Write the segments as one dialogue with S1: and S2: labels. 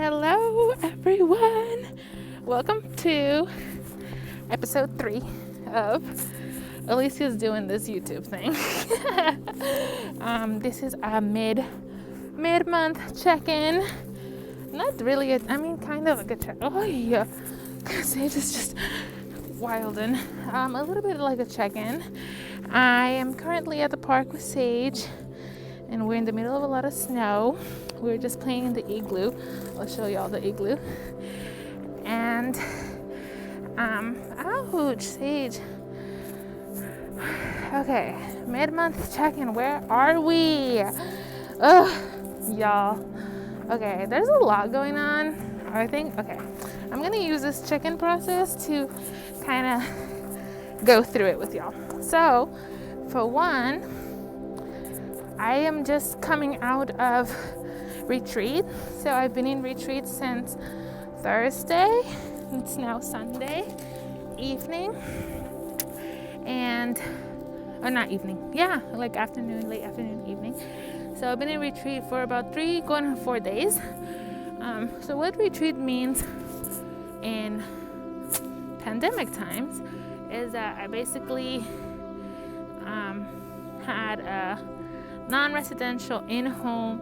S1: Hello, everyone. Welcome to episode 3 of Alicia's doing this YouTube thing. This is a mid-month check-in. Not really kind of like a check. Oh yeah, Sage is just wild and a little bit like a check-in. I am currently at the park with Sage, and we're in the middle of a lot of snow. We're just playing in the igloo. I'll show y'all the igloo. And ouch, Sage. Okay, mid-month check-in. Where are we? Ugh, y'all. Okay, there's a lot going on. I'm gonna use this check-in process to kind of go through it with y'all. So, for one, I am just coming out of retreat. So I've been in retreat since Thursday. It's now Sunday evening. Not evening. Yeah, like afternoon, late afternoon, evening. So I've been in retreat for about 3 going on 4 days. So what retreat means in pandemic times is that I basically had a non-residential in-home,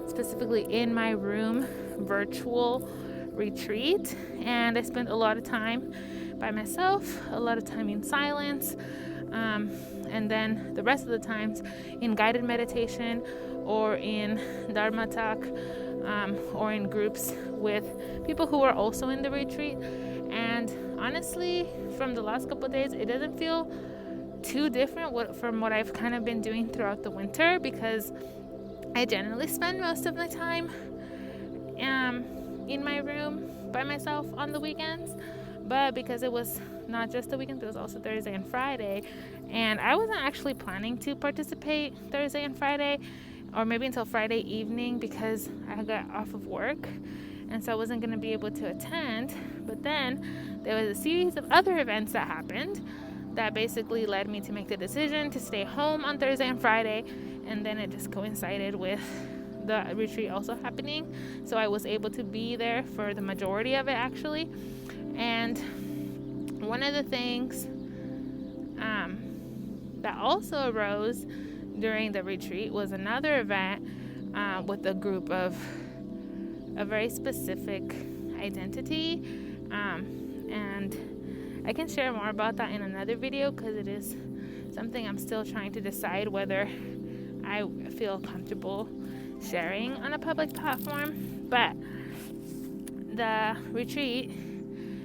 S1: specifically in my room, virtual retreat, and I spent a lot of time by myself, a lot of time in silence, and then the rest of the times in guided meditation or in Dharma talk, or in groups with people who are also in the retreat. And honestly, from the last couple of days, it doesn't feel too different from what I've kind of been doing throughout the winter, because I generally spend most of my time in my room by myself on the weekends. But because it was not just the weekend, it was also Thursday and Friday, and I wasn't actually planning to participate Thursday and Friday, or maybe until Friday evening, because I got off of work, and so I wasn't going to be able to attend. But then there was a series of other events that happened that basically led me to make the decision to stay home on Thursday and Friday, and then it just coincided with the retreat also happening, so I was able to be there for the majority of it, actually. And one of the things that also arose during the retreat was another event with a group of a very specific identity, and I can share more about that in another video, because it is something I'm still trying to decide whether I feel comfortable sharing on a public platform. But the retreat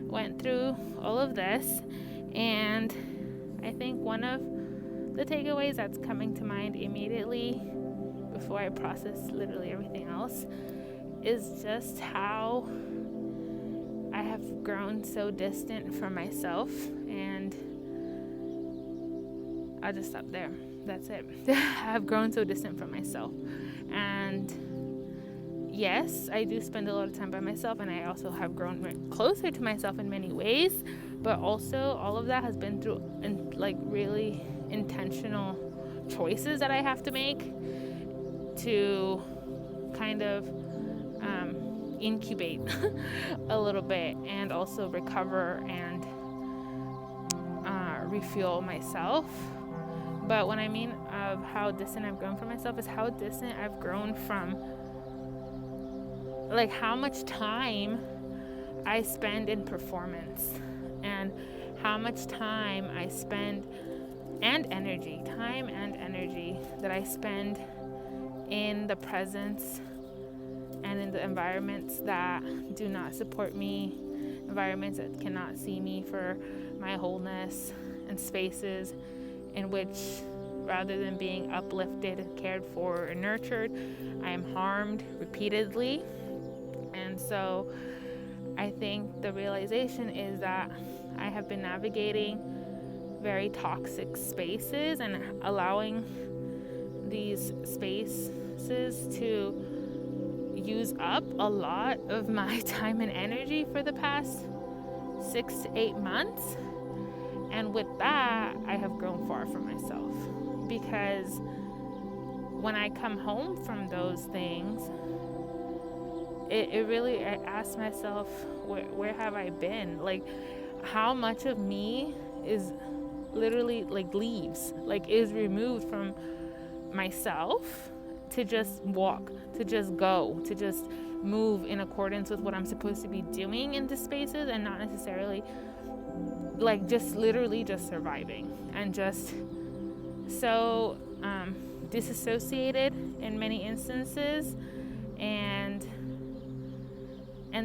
S1: went through all of this, and I think one of the takeaways that's coming to mind immediately before I process literally everything else is just how I have grown so distant from myself. And I'll just stop there. That's it. I've grown so distant from myself. And yes, I do spend a lot of time by myself, and I also have grown closer to myself in many ways, but also all of that has been through really intentional choices that I have to make to kind of incubate a little bit, and also recover and refuel myself. But what I mean of how distant I've grown from myself is how distant I've grown from how much time I spend in performance, and how much time I spend and energy that I spend in the presence and in the environments that do not support me, environments that cannot see me for my wholeness, and spaces in which, rather than being uplifted, cared for, and nurtured, I am harmed repeatedly. And so I think the realization is that I have been navigating very toxic spaces and allowing these spaces to use up a lot of my time and energy for the past 6 to 8 months. And with that, I have grown far from myself, because when I come home from those things, it really, I asked myself, where have I been? Like, how much of me is literally like leaves, like is removed from myself to just walk, to just go, to just move in accordance with what I'm supposed to be doing in the spaces, and not necessarily like just literally just surviving, and just so disassociated in many instances. And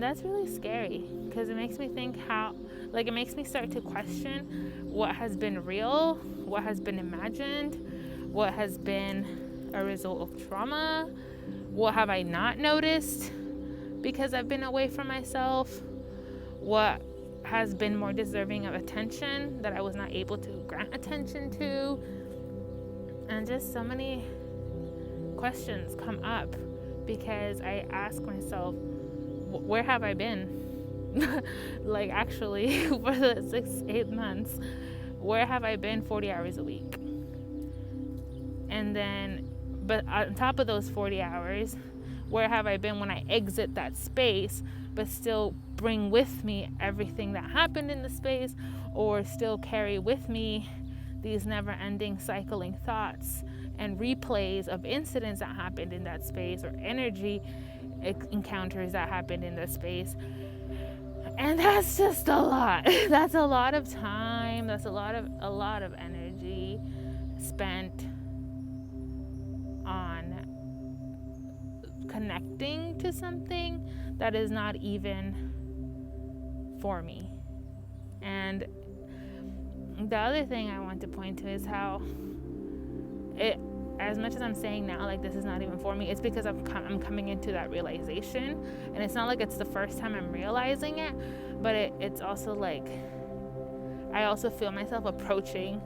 S1: that's really scary, because it makes me think how, like, it makes me start to question what has been real, what has been imagined, what has been a result of trauma, what have I not noticed because I've been away from myself, what has been more deserving of attention that I was not able to grant attention to. And just so many questions come up because I ask myself, where have I been? Like, actually, for the 6-8 months, where have I been 40 hours a week? And then, but on top of those 40 hours, where have I been when I exit that space, but still bring with me everything that happened in the space, or still carry with me these never-ending cycling thoughts and replays of incidents that happened in that space, or energy encounters that happened in that space. And that's just a lot. That's a lot of time. That's a lot of energy spent on connecting to something that is not even for me. And the other thing I want to point to is how it, as much as I'm saying now, like, this is not even for me, it's because I'm coming into that realization. And it's not like it's the first time I'm realizing it, but it's also like I also feel myself approaching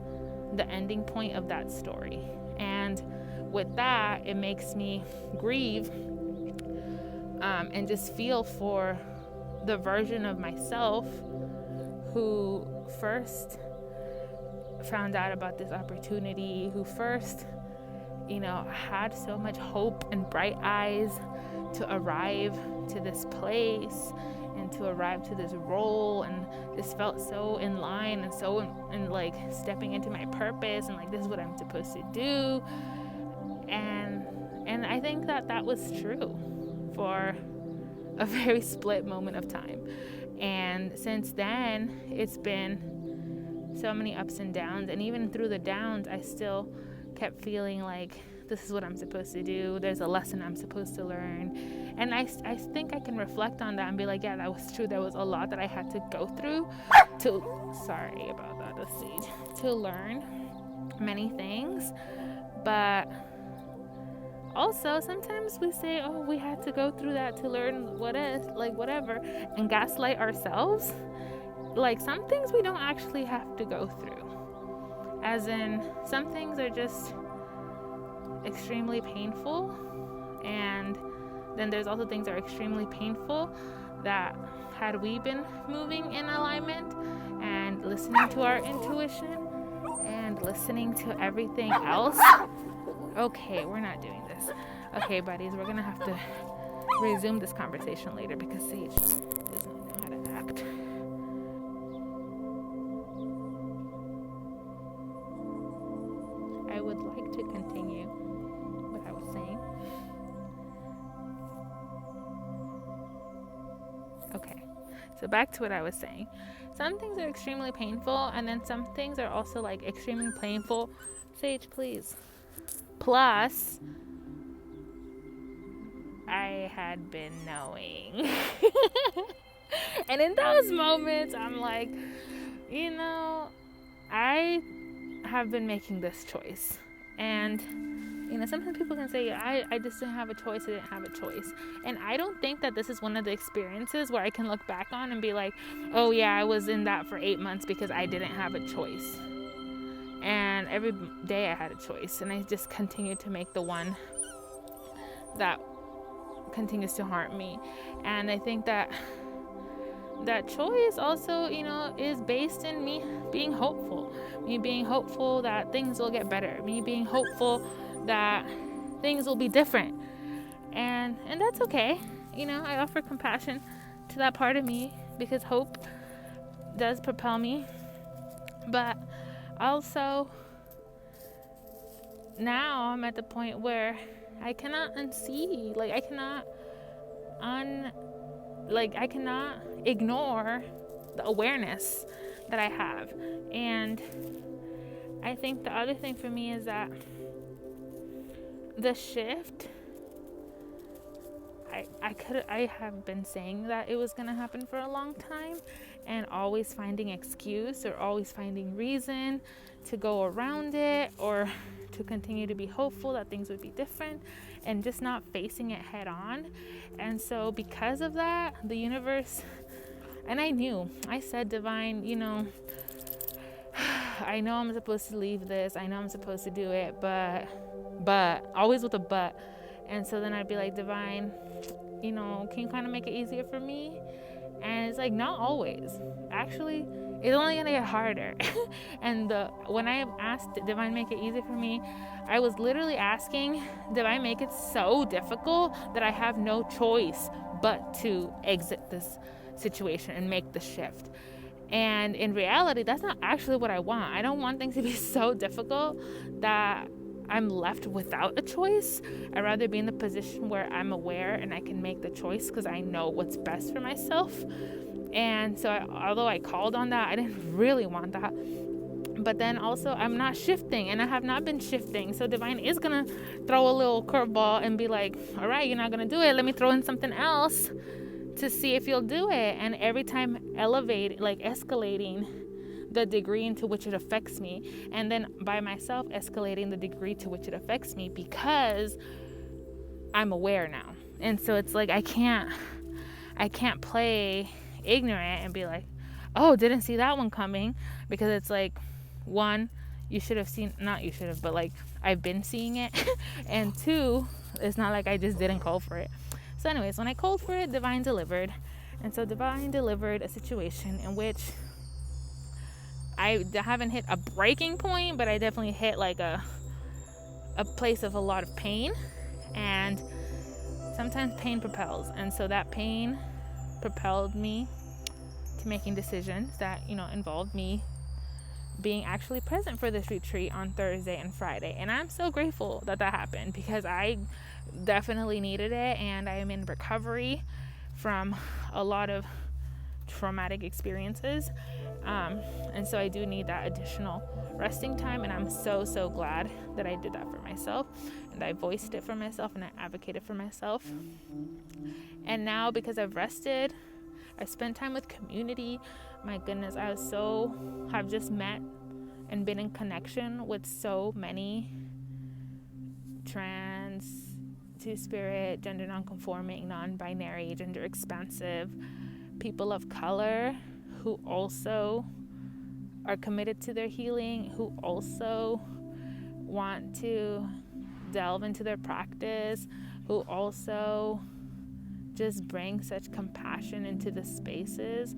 S1: the ending point of that story. And with that, it makes me grieve and just feel for the version of myself who first found out about this opportunity, who first, had so much hope and bright eyes to arrive to this place and to arrive to this role, and just felt so in line and so in like stepping into my purpose, and like, this is what I'm supposed to do. And I think that was true for a very split moment of time. And since then, it's been so many ups and downs. And even through the downs, I still kept feeling like, this is what I'm supposed to do. There's a lesson I'm supposed to learn. And I think I can reflect on that and be like, yeah, that was true. There was a lot that I had to go through sorry about that, the stage, to learn many things. But also, sometimes we say, oh, we had to go through that to learn whatever, and gaslight ourselves. Like, some things we don't actually have to go through. As in, some things are just extremely painful, and then there's also things that are extremely painful that, had we been moving in alignment and listening to our intuition and listening to everything else. Okay, we're not doing this. Okay, buddies, we're gonna have to resume this conversation later because Sage doesn't know how to act. I would like to continue what I was saying. Okay, so back to what I was saying. Some things are extremely painful, and then some things are also like extremely painful. Sage, please. Plus, I had been knowing. And in those moments, I'm like, I have been making this choice. And, sometimes people can say, I just didn't have a choice. I didn't have a choice. And I don't think that this is one of the experiences where I can look back on and be like, oh yeah, I was in that for 8 months because I didn't have a choice. And every day I had a choice, and I just continued to make the one that continues to harm me. And I think that choice also, is based in me being hopeful that things will get better, me being hopeful that things will be different, and that's okay. I offer compassion to that part of me because hope does propel me. But also, now I'm at the point where I cannot unsee, I cannot ignore the awareness that I have. And I think the other thing for me is that the shift, I have been saying that it was going to happen for a long time, and always finding excuse or always finding reason to go around it, or to continue to be hopeful that things would be different, and just not facing it head on. And so because of that, the universe, and I said, divine, I know I'm supposed to leave this, I know I'm supposed to do it, but always with a but. And so then I'd be like, divine, can you kind of make it easier for me? And it's like, not always. Actually, it's only gonna get harder. And when I asked divine make it easy for me, I was literally asking divine make it so difficult that I have no choice but to exit this situation and make the shift. And in reality, that's not actually what I want. I don't want things to be so difficult that I'm left without a choice. I'd rather be in the position where I'm aware and I can make the choice because I know what's best for myself. And so although I called on that, I didn't really want that. But then also, I'm not shifting, and I have not been shifting. So divine is going to throw a little curveball and be like, all right, you're not going to do it. Let me throw in something else to see if you'll do it. And every time escalating the degree into which it affects me, and then by myself escalating the degree to which it affects me, because I'm aware now. And so it's like I can't play ignorant and be like, oh, didn't see that one coming, because it's like, one, you should have seen, not you should have, but like I've been seeing it. And two, it's not like I just didn't call for it. So anyways, when I called for it, divine delivered. And so divine delivered a situation in which I haven't hit a breaking point, but I definitely hit like a place of a lot of pain. And sometimes pain propels. And so that pain propelled me to making decisions that, involved me being actually present for this retreat on Thursday and Friday. And I'm so grateful that happened, because I definitely needed it, and I am in recovery from a lot of traumatic experiences. And so I do need that additional resting time, and I'm so glad that I did that for myself, and I voiced it for myself, and I advocated for myself. And now, because I've rested, I spent time with community. My goodness, have just met and been in connection with so many trans, two-spirit, gender non-conforming, non-binary, gender expansive people of color who also are committed to their healing, who also want to delve into their practice, who also just bring such compassion into the spaces.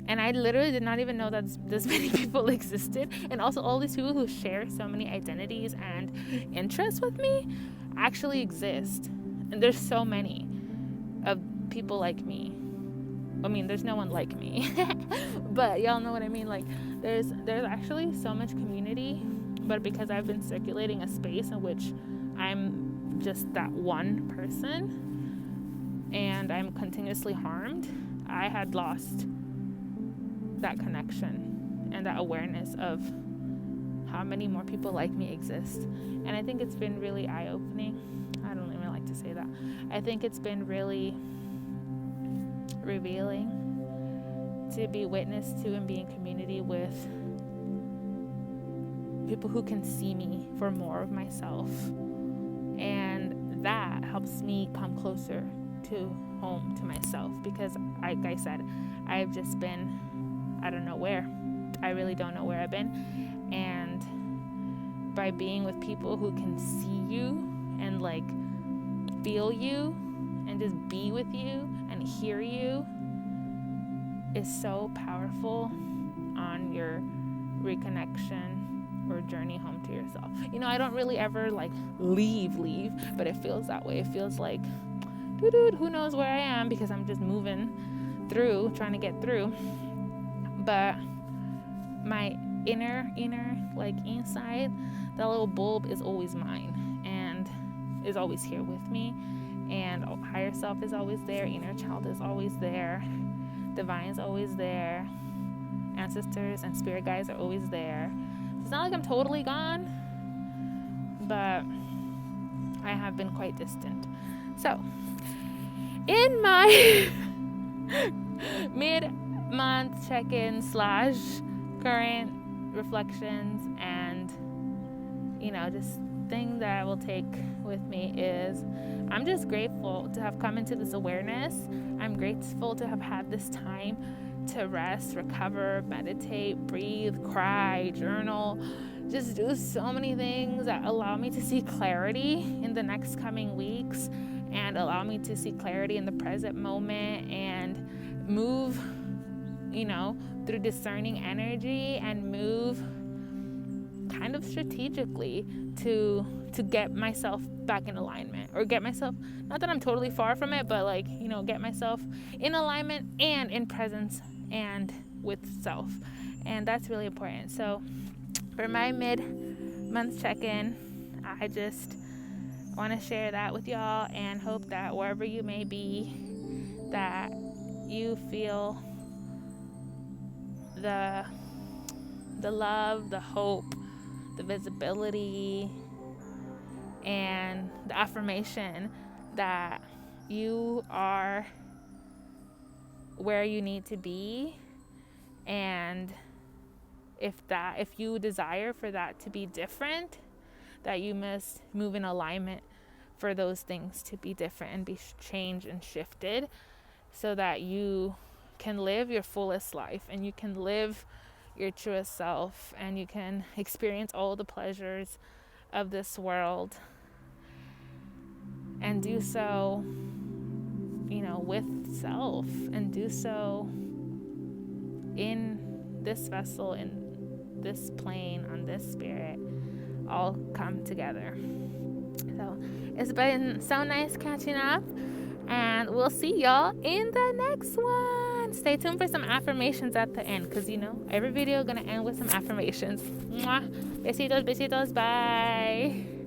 S1: And I literally did not even know that this many people existed. And also all these people who share so many identities and interests with me actually exist. And there's so many of people like me. I mean, there's no one like me. But y'all know what I mean. Like, there's actually so much community. But because I've been circulating a space in which I'm just that one person, and I'm continuously harmed, I had lost that connection and that awareness of how many more people like me exist. And I think it's been really eye-opening. I don't even like to say that. I think it's been really revealing to be witness to and be in community with people who can see me for more of myself. And that helps me come closer to home, to myself, because like I said, I've just been, I don't know where. I really don't know where I've been. And by being with people who can see you and like feel you and just be with you and hear you is so powerful on your reconnection or journey home to yourself. I don't really ever like leave, but it feels that way. It feels like who knows where I am, because I'm just moving through, trying to get through. But my inner, like inside, that little bulb is always mine and is always here with me. And higher self is always there, inner child is always there, divine is always there, ancestors and spirit guides are always there. It's not like I'm totally gone, but I have been quite distant. So, in my mid-month check-in / current reflections and, just thing that I will take with me is I'm just grateful to have come into this awareness. I'm grateful to have had this time to rest, recover, meditate, breathe, cry, journal, just do so many things that allow me to see clarity in the next coming weeks and allow me to see clarity in the present moment and move, through discerning energy and move kind of strategically to get myself back in alignment, or get myself, not that I'm totally far from it, but get myself in alignment and in presence and with self. And that's really important. So for my mid-month check-in, I just want to share that with y'all and hope that wherever you may be, that you feel the love, the hope, the visibility, and the affirmation that you are where you need to be. And if you desire for that to be different, that you must move in alignment for those things to be different and be changed and shifted, so that you can live your fullest life and you can live your truest self and you can experience all the pleasures of this world, and do so, with self, and do so in this vessel, in this plane, on this spirit, all come together. So it's been so nice catching up, and we'll see y'all in the next one. Stay tuned for some affirmations at the end, because every video is gonna end with some affirmations. Mwah. Besitos, bye.